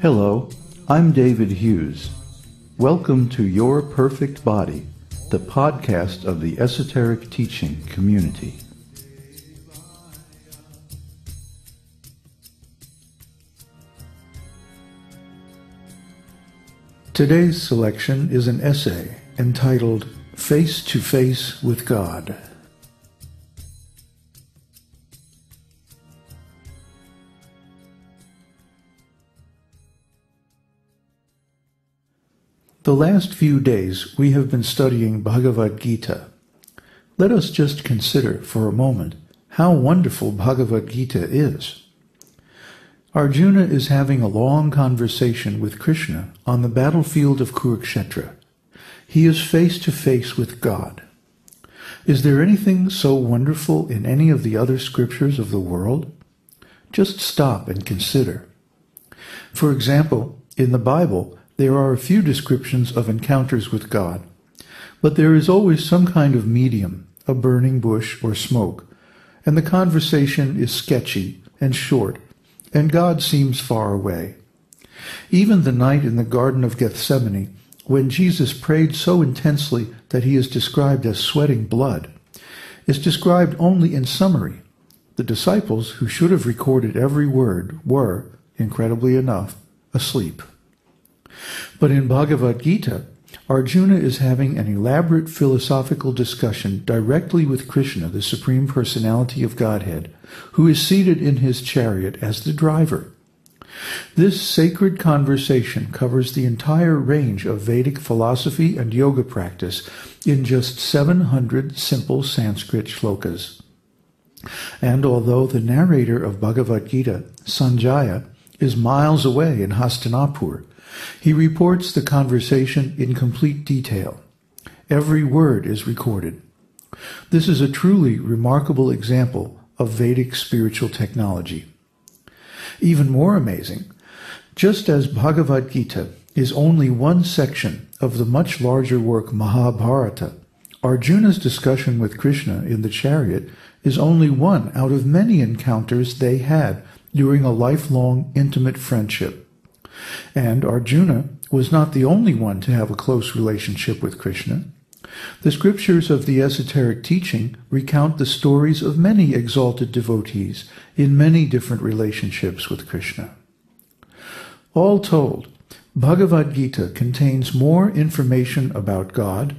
Hello, I'm David Hughes. Welcome to Your Perfect Body, the podcast of the Esoteric Teaching community. Today's selection is an essay entitled Face to Face with God. The last few days we have been studying Bhagavad Gita. Let us just consider for a moment how wonderful Bhagavad Gita is. Arjuna is having a long conversation with Krishna on the battlefield of Kurukshetra. He is face to face with God. Is there anything so wonderful in any of the other scriptures of the world? Just stop and consider. For example, in the Bible, there are a few descriptions of encounters with God, but there is always some kind of medium, a burning bush or smoke, and the conversation is sketchy and short, and God seems far away. Even the night in the Garden of Gethsemane, when Jesus prayed so intensely that he is described as sweating blood, is described only in summary. The disciples, who should have recorded every word, were, incredibly enough, asleep. But in Bhagavad Gita, Arjuna is having an elaborate philosophical discussion directly with Krishna, the Supreme Personality of Godhead, who is seated in his chariot as the driver. This sacred conversation covers the entire range of Vedic philosophy and yoga practice in just 700 simple Sanskrit shlokas. And although the narrator of Bhagavad Gita, Sanjaya, is miles away in Hastinapur, he reports the conversation in complete detail. Every word is recorded. This is a truly remarkable example of Vedic spiritual technology. Even more amazing, just as Bhagavad Gita is only one section of the much larger work Mahabharata, Arjuna's discussion with Krishna in the chariot is only one out of many encounters they had during a lifelong intimate friendship. And Arjuna was not the only one to have a close relationship with Krishna. The scriptures of the esoteric teaching recount the stories of many exalted devotees in many different relationships with Krishna. All told, Bhagavad Gita contains more information about God,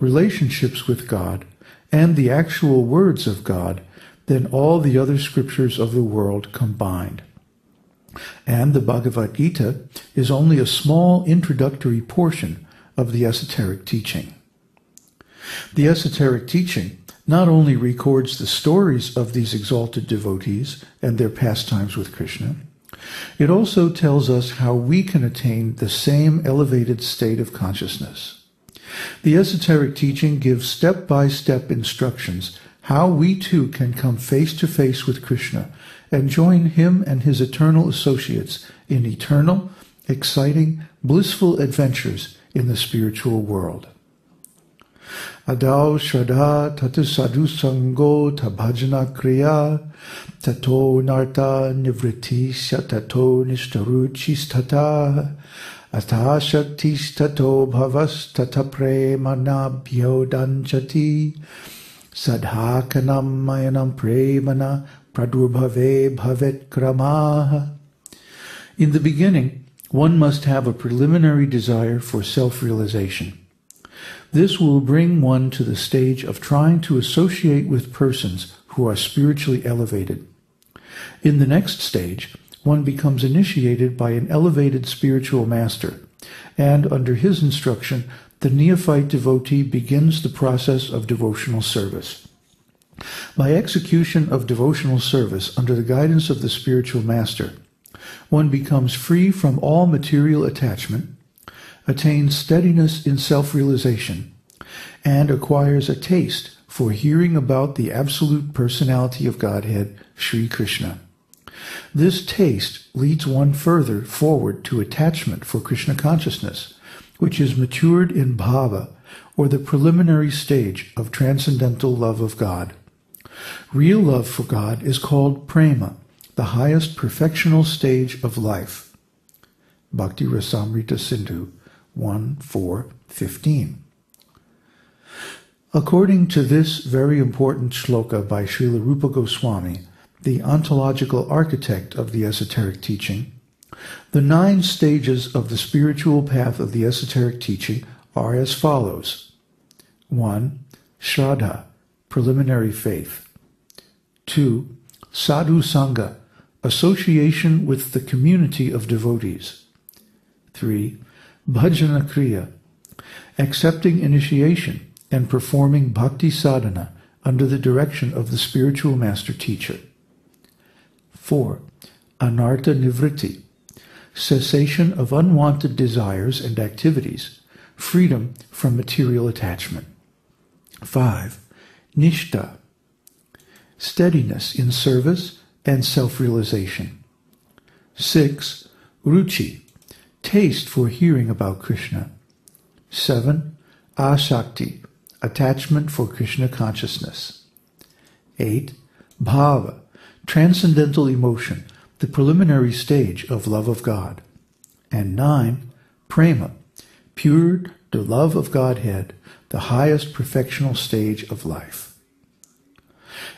relationships with God, and the actual words of God than all the other scriptures of the world combined. And the Bhagavad Gita is only a small introductory portion of the esoteric teaching. The esoteric teaching not only records the stories of these exalted devotees and their pastimes with Krishna, it also tells us how we can attain the same elevated state of consciousness. The esoteric teaching gives step-by-step instructions how we too can come face to face with Krishna and join him and his eternal associates in eternal, exciting, blissful adventures in the spiritual world. Adau Shraddha Tatu Sadhu Sango Tabhajana Kriya Tato Narta Nivritisya Tato Nishtaruchis Tata Atha Shaktis Tato Bhavas Tata Premana Bhyodanchati Sadhakanam Mayanam Premana Pradurbhave Bhavet Kramaha. In the beginning, one must have a preliminary desire for self-realization. This will bring one to the stage of trying to associate with persons who are spiritually elevated. In the next stage, one becomes initiated by an elevated spiritual master, and under his instruction, the neophyte devotee begins the process of devotional service. By execution of devotional service under the guidance of the spiritual master, one becomes free from all material attachment, attains steadiness in self-realization, and acquires a taste for hearing about the absolute personality of Godhead, Sri Krishna. This taste leads one further forward to attachment for Krishna consciousness, which is matured in bhava, or the preliminary stage of transcendental love of God. Real love for God is called prema, the highest perfectional stage of life. Bhakti Rasamrita Sindhu 1.4.15. According to this very important shloka by Srila Rupa Goswami, the ontological architect of the esoteric teaching, the 9 stages of the spiritual path of the esoteric teaching are as follows. 1. Shraddha, preliminary faith. 2. Sadhu Sangha, association with the community of devotees. 3. Bhajana Kriya, accepting initiation and performing bhakti sadhana under the direction of the spiritual master teacher. 4. Anartha Nivritti, cessation of unwanted desires and activities, freedom from material attachment. 5. Nishtha, steadiness in service and self-realization. 6. Ruchi, taste for hearing about Krishna. 7. Asakti, attachment for Krishna consciousness. 8. Bhava, transcendental emotion, the preliminary stage of love of God. And 9. Prema, pure, the love of Godhead, the highest perfectional stage of life.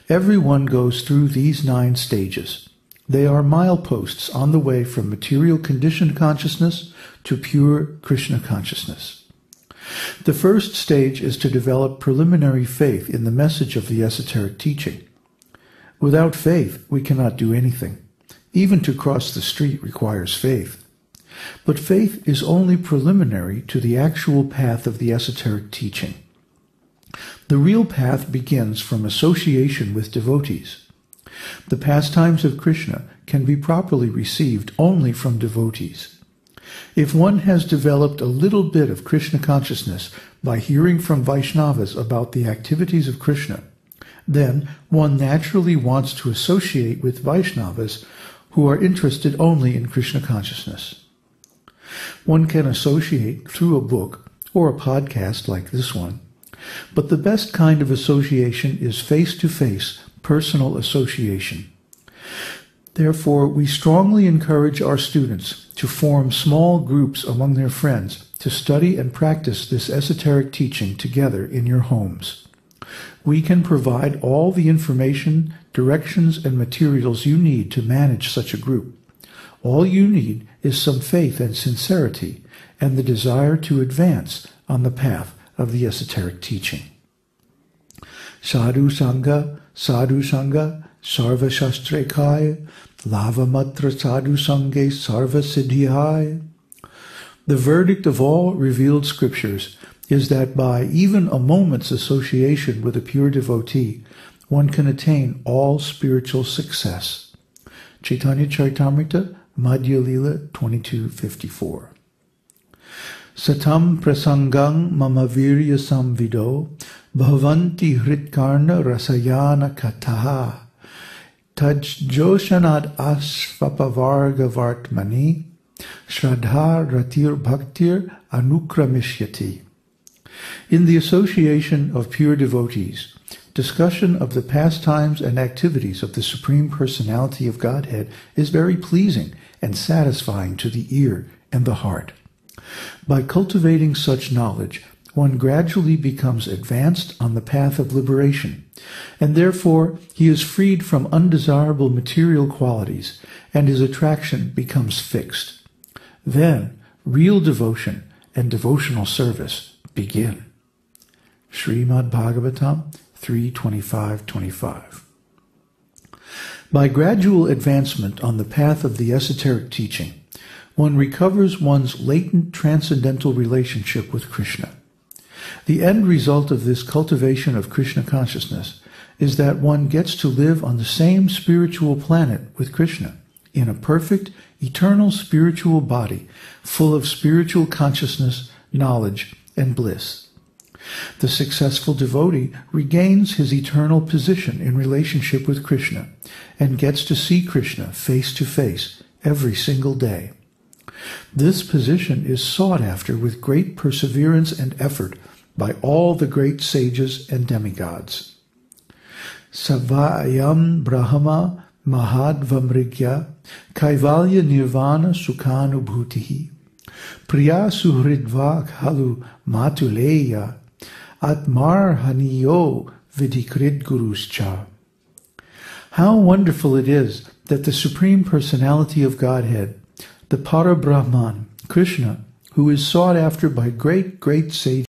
Everyone goes through these 9 stages. They are mileposts on the way from material conditioned consciousness to pure Krishna consciousness. The first stage is to develop preliminary faith in the message of the esoteric teaching. Without faith, we cannot do anything. Even to cross the street requires faith. But faith is only preliminary to the actual path of the esoteric teaching. The real path begins from association with devotees. The pastimes of Krishna can be properly received only from devotees. If one has developed a little bit of Krishna consciousness by hearing from Vaishnavas about the activities of Krishna, then one naturally wants to associate with Vaishnavas who are interested only in Krishna consciousness. One can associate through a book or a podcast like this one, but the best kind of association is face-to-face, personal association. Therefore, we strongly encourage our students to form small groups among their friends to study and practice this esoteric teaching together in your homes. We can provide all the information, directions, and materials you need to manage such a group. All you need is some faith and sincerity and the desire to advance on the path of the esoteric teaching. Sadhu Sangha, Sarva Shastrekaya, Lavamatra Sadhu Sanghe Sarva Siddhihaya. The verdict of all revealed scriptures is that by even a moment's association with a pure devotee, one can attain all spiritual success. Chaitanya Charitamrita, Madhya Lila 2254. Satam prasangang mama virya samvido bhavanti hritkarna rasayana kataha taj joshanad asvapavarga vartmani shraddha ratir bhaktir anukramishyati. In the association of pure devotees, discussion of the pastimes and activities of the Supreme Personality of Godhead is very pleasing and satisfying to the ear and the heart. By cultivating such knowledge, one gradually becomes advanced on the path of liberation, and therefore he is freed from undesirable material qualities, and his attraction becomes fixed. Then, real devotion and devotional service begin. Srimad Bhagavatam 3:25-25. By gradual advancement on the path of the esoteric teaching, one recovers one's latent transcendental relationship with Krishna. The end result of this cultivation of Krishna consciousness is that one gets to live on the same spiritual planet with Krishna, in a perfect, eternal spiritual body, full of spiritual consciousness, knowledge, and bliss. The successful devotee regains his eternal position in relationship with Krishna and gets to see Krishna face to face every single day. This position is sought after with great perseverance and effort by all the great sages and demigods. Savayam Brahma mahadvamrigya kaivalya nirvana sukhanubhutihi priya suhridva khalu matuleya atmarhaniyo vidikrit guruscha. How wonderful it is that the Supreme Personality of Godhead, the Parabrahman, Krishna, who is sought after by great sages,